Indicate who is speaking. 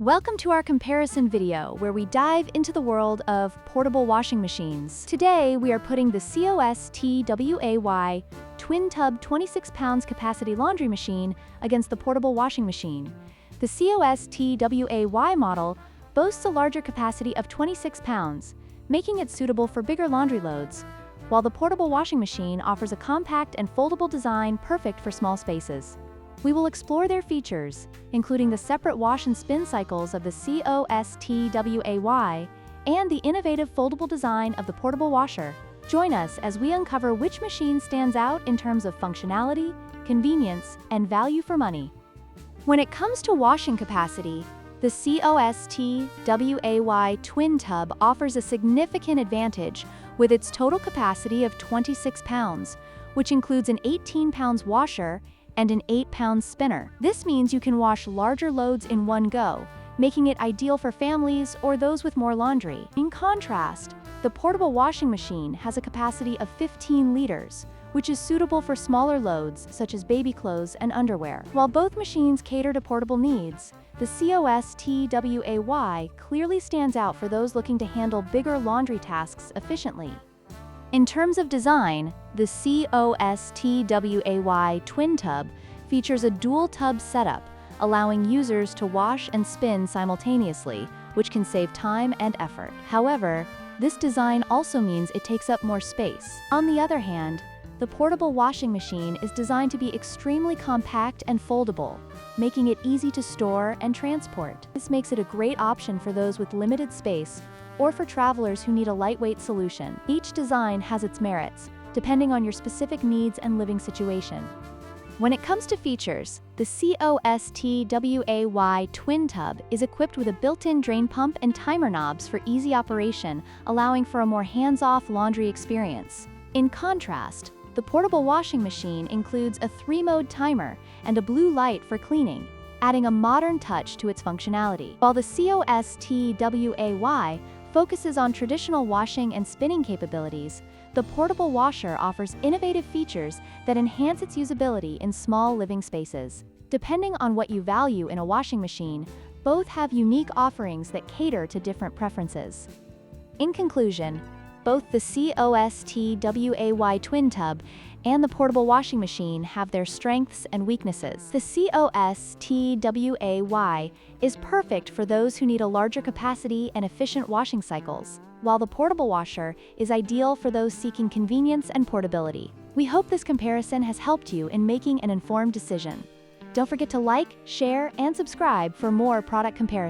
Speaker 1: Welcome to our comparison video where we dive into the world of portable washing machines. Today, we are putting the COSTWAY twin tub 26 pounds capacity laundry machine against the portable washing machine. The COSTWAY model boasts a larger capacity of 26 pounds, making it suitable for bigger laundry loads, while the portable washing machine offers a compact and foldable design perfect for small spaces. We will explore their features, including the separate wash and spin cycles of the COSTWAY and the innovative foldable design of the portable washer. Join us as we uncover which machine stands out in terms of functionality, convenience, and value for money. When it comes to washing capacity, the COSTWAY twin tub offers a significant advantage with its total capacity of 26 pounds, which includes an 18 pounds washer and an 8-pound spinner. This means you can wash larger loads in one go, making it ideal for families or those with more laundry. In contrast, the portable washing machine has a capacity of 15 liters, which is suitable for smaller loads such as baby clothes and underwear. While both machines cater to portable needs, the COSTWAY clearly stands out for those looking to handle bigger laundry tasks efficiently. In terms of design, the COSTWAY twin tub features a dual tub setup, allowing users to wash and spin simultaneously, which can save time and effort. However, this design also means it takes up more space. On the other hand, the portable washing machine is designed to be extremely compact and foldable, making it easy to store and transport. This makes it a great option for those with limited space or for travelers who need a lightweight solution. Each design has its merits, depending on your specific needs and living situation. When it comes to features, the COSTWAY twin tub is equipped with a built-in drain pump and timer knobs for easy operation, allowing for a more hands-off laundry experience. In contrast, the portable washing machine includes a 3-mode timer and a blue light for cleaning, adding a modern touch to its functionality. While the COSTWAY focuses on traditional washing and spinning capabilities, the portable washer offers innovative features that enhance its usability in small living spaces. Depending on what you value in a washing machine, both have unique offerings that cater to different preferences. In conclusion, both the COSTWAY twin tub and the portable washing machine have their strengths and weaknesses. The COSTWAY is perfect for those who need a larger capacity and efficient washing cycles, while the portable washer is ideal for those seeking convenience and portability. We hope this comparison has helped you in making an informed decision. Don't forget to like, share, and subscribe for more product comparisons.